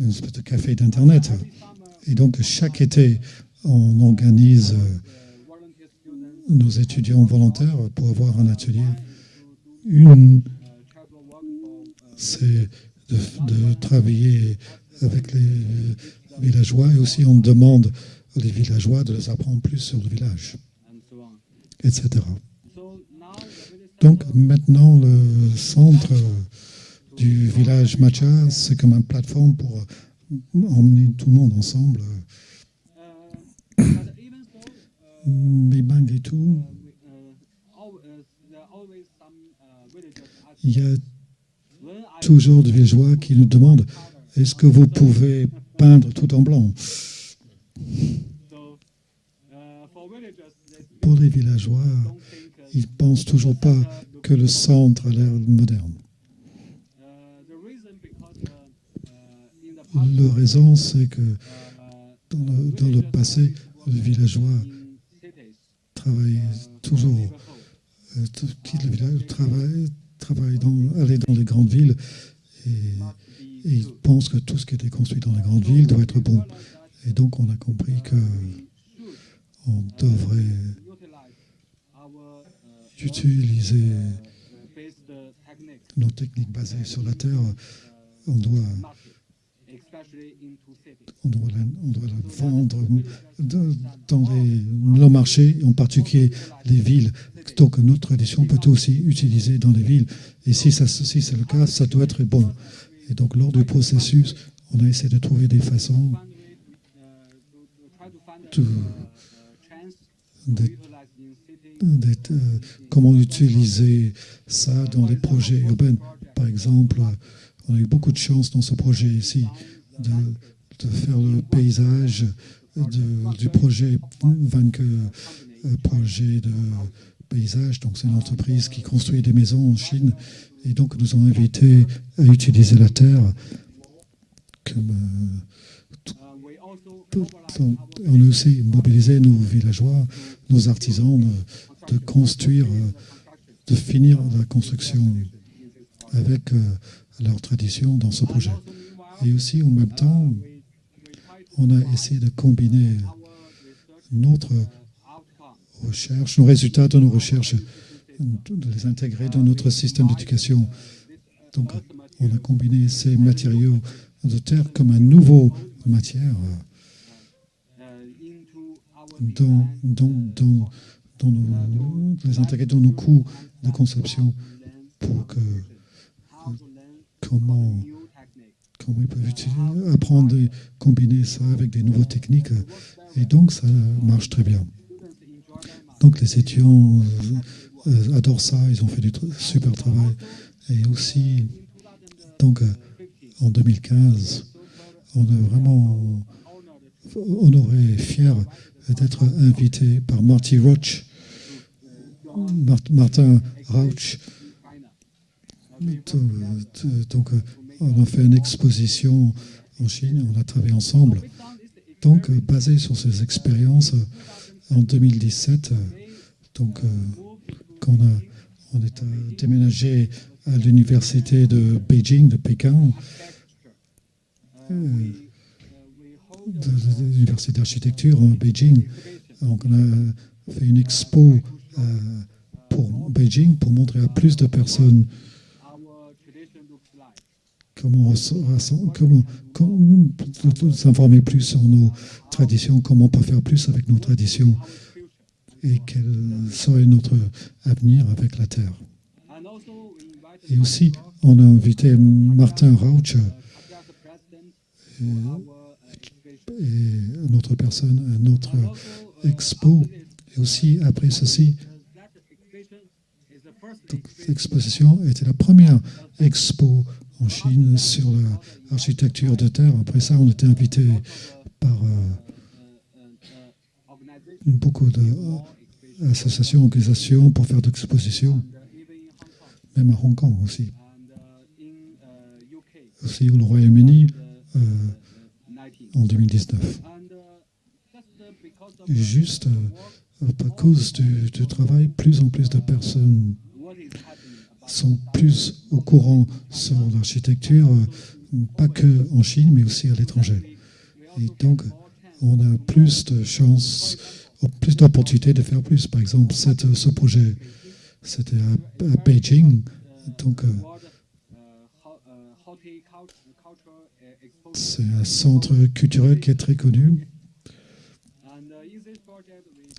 espèce de café d'Internet. Et donc chaque été, on organise nos étudiants volontaires pour avoir un atelier. Une, c'est de travailler avec les villageois, et aussi on demande aux villageois de les apprendre plus sur le village, etc. Donc maintenant, le centre du village Matcha, c'est comme une plateforme pour emmener tout le monde ensemble. Mais malgré tout, il y a toujours des villageois qui nous demandent: est-ce que vous pouvez peindre tout en blanc? Pour les villageois, ils ne pensent toujours pas que le centre a l'air moderne. La raison, c'est que dans le passé, les villageois travaillent toujours, quittent le village, aller dans les grandes villes, et ils pensent que tout ce qui était construit dans les grandes villes doit être bon. Et donc on a compris qu'on devrait utiliser nos techniques basées sur la terre. On doit la vendre dans nos marchés, en particulier les villes. Donc notre tradition peut aussi utiliser dans les villes. Et si c'est le cas, ça doit être bon. Et donc lors du processus, on a essayé de trouver des façons comment utiliser ça dans les projets urbains. Par exemple, on a eu beaucoup de chance dans ce projet ici de faire le paysage du projet Vanke, projet de paysage. Donc c'est une entreprise qui construit des maisons en Chine, et donc nous ont invités à utiliser la terre comme on a aussi mobilisé nos villageois, nos artisans de construire, de finir la construction avec leur tradition dans ce projet. Et aussi en même temps, on a essayé de combiner notre recherche, nos résultats de nos recherches, de les intégrer dans notre système d'éducation. Donc on a combiné ces matériaux de terre comme une nouvelle matière les intégrer dans nos coûts de conception pour comment comment ils peuvent apprendre et combiner ça avec des nouvelles techniques. Et donc, ça marche très bien. Donc, les étudiants adorent ça. Ils ont fait du super travail. Et aussi, donc, en 2015, on est vraiment honoré et fier d'être invité par Martin Rauch. Donc, on a fait une exposition en Chine, on a travaillé ensemble. Donc, basé sur ces expériences, en 2017, donc, quand on est déménagé à l'université de Beijing, de Pékin, de l'université d'architecture en Beijing, donc on a fait une expo pour Beijing pour montrer à plus de personnes comment s'informer plus sur nos traditions, comment on peut faire plus avec nos traditions et quel serait notre avenir avec la Terre. Et aussi, on a invité Martin Rauch et une autre personne à notre expo. Et aussi, après ceci, l'exposition était la première expo en Chine sur l'architecture de terre. Après ça, on était invité par beaucoup d'associations, organisations pour faire d'expositions, même à Hong Kong aussi. Aussi au Royaume-Uni en 2019. Et juste à cause du travail, plus en plus de personnes sont plus au courant sur l'architecture, pas que en Chine, mais aussi à l'étranger. Et donc, on a plus de chances, plus d'opportunités de faire plus. Par exemple, ce projet, c'était à Beijing. Donc, c'est un centre culturel qui est très connu.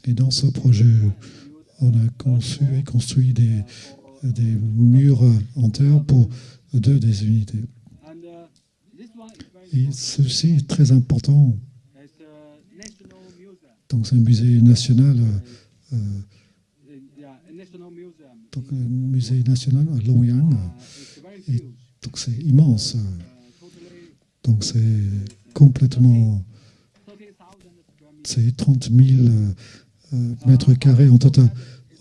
Et dans ce projet, on a conçu et construit des murs en terre pour 2 des unités. Et ceci est très important. Donc c'est un musée national, donc un musée national à Longyang. Et donc c'est immense. Donc c'est complètement, c'est 30 000 mètres carrés en total.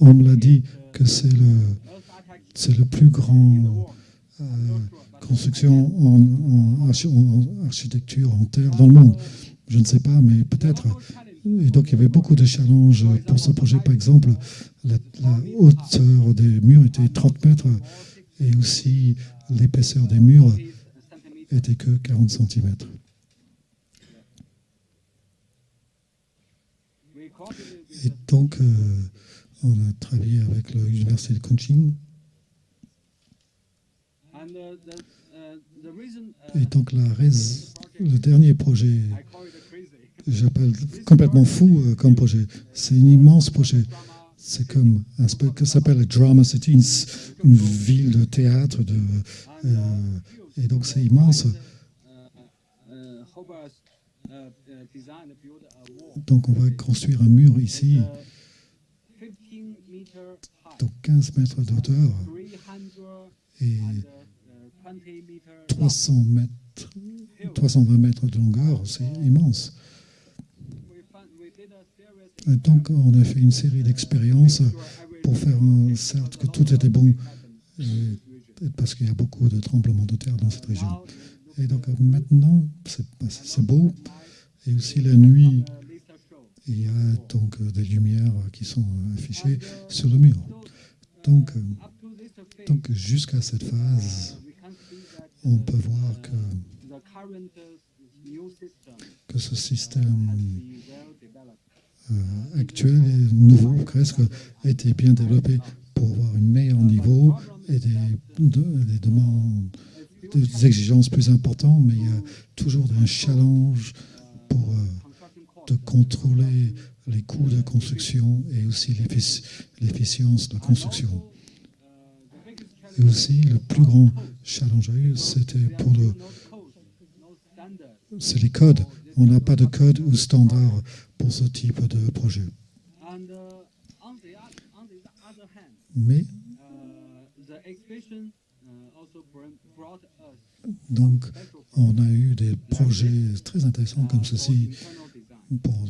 On me l'a dit que c'est le plus grand construction en architecture en terre dans le monde. Je ne sais pas, mais peut-être. Et donc il y avait beaucoup de challenges pour ce projet. Par exemple, la hauteur des murs était 30 mètres et aussi l'épaisseur des murs était que 40 cm. Et donc, on a travaillé avec l'université de Chongqing. Et donc, le dernier projet, j'appelle complètement fou comme projet. C'est un immense projet. C'est comme ça s'appelle la Drama City, une ville de théâtre. Et donc, c'est immense. Donc, on va construire un mur ici, donc 15 mètres d'auteur et 320 mètres de longueur, c'est immense. Et donc, on a fait une série d'expériences pour faire en sorte que tout était bon, parce qu'il y a beaucoup de tremblements de terre dans cette région. Et donc, maintenant, c'est beau. Et aussi la nuit, il y a donc des lumières qui sont affichées sur le mur. Donc jusqu'à cette phase, on peut voir que ce système actuel et nouveau, presque, a été bien développé pour avoir un meilleur niveau et des demandes, des exigences plus importantes, mais il y a toujours un challenge pour de contrôler les coûts de construction et aussi l'efficience de construction. Et aussi, le plus grand challenge, c'était pour c'est les codes. On n'a pas de code ou standard pour ce type de projet. Mais donc, on a eu des projets très intéressants comme ceci pour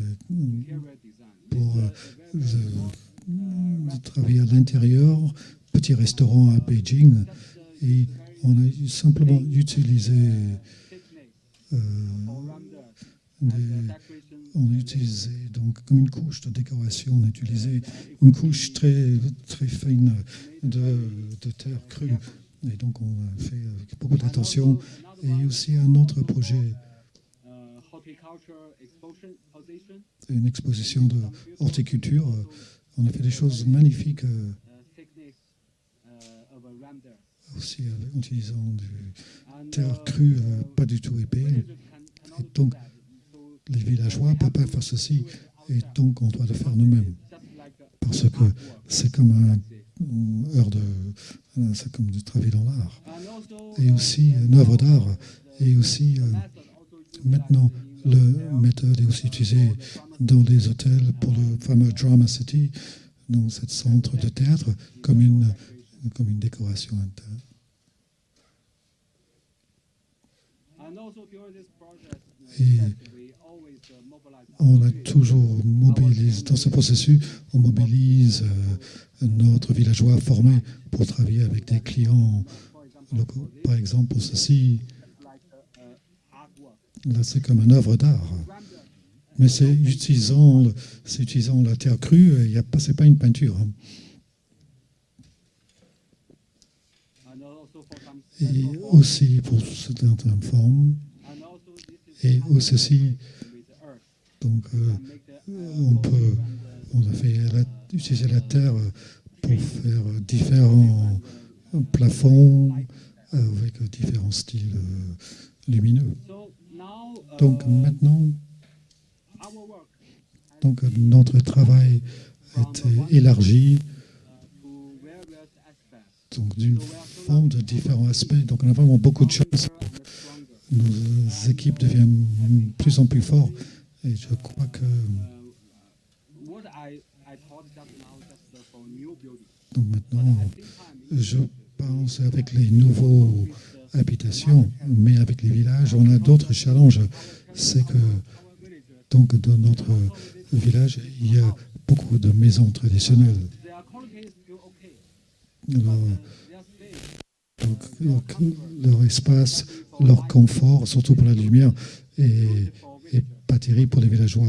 travailler à l'intérieur, petit restaurant à Beijing, et on a simplement utilisé donc comme une couche de décoration, on a utilisé une couche très très fine de terre crue, et donc on a fait avec beaucoup d'attention. Et aussi un autre projet, une exposition de horticulture. On a fait des choses magnifiques aussi en utilisant du terre crue, pas du tout épais. Et donc, les villageois ne peuvent pas faire ceci, et donc on doit le faire nous-mêmes. Parce que c'est comme c'est comme du travail dans l'art. Et aussi une œuvre d'art. Et aussi, maintenant, la méthode est aussi utilisée dans les hôtels pour le fameux Drama City, dans ce centre de théâtre, comme une décoration interne. Et on a toujours mobilisé, dans ce processus, on mobilise notre villageois formé pour travailler avec des clients locaux. Par exemple, pour ceci, là c'est comme une œuvre d'art. Mais c'est utilisant la terre crue, ce n'est pas une peinture. Et aussi pour certaines formes. Et aussi, donc, on a fait utiliser la terre pour faire différents plafonds avec différents styles lumineux. Donc maintenant, notre travail a été élargi donc, d'une forme de différents aspects. Donc on a vraiment beaucoup de choses. Nos équipes deviennent de plus en plus fortes, et je crois que donc maintenant, je pense avec les nouveaux habitations, mais avec les villages, on a d'autres challenges. C'est que donc dans notre village, il y a beaucoup de maisons traditionnelles. Donc, leur espace, leur confort, surtout pour la lumière, est pas terrible pour les villageois.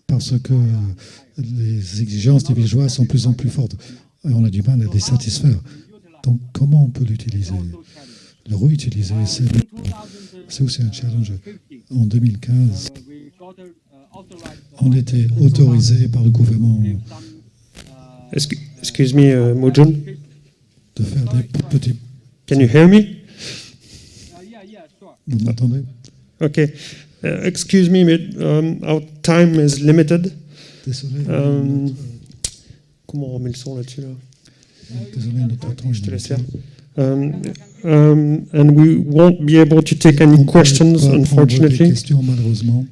Parce que les exigences des villageois sont de plus en plus fortes. Et on a du mal à les satisfaire. Donc, comment on peut l'utiliser? Le réutiliser, c'est aussi un challenge. En 2015, on était autorisé par le gouvernement. Excuse me, Mojun. De faire des petits... Can you hear me? Vous m'entendez? Okay. Excuse me, but our time is limited. Désolé. Comment on remet le son là-dessus là? Désolé, notre temps. Je te laisse faire. And we won't be able to take any questions, unfortunately. Questions, malheureusement.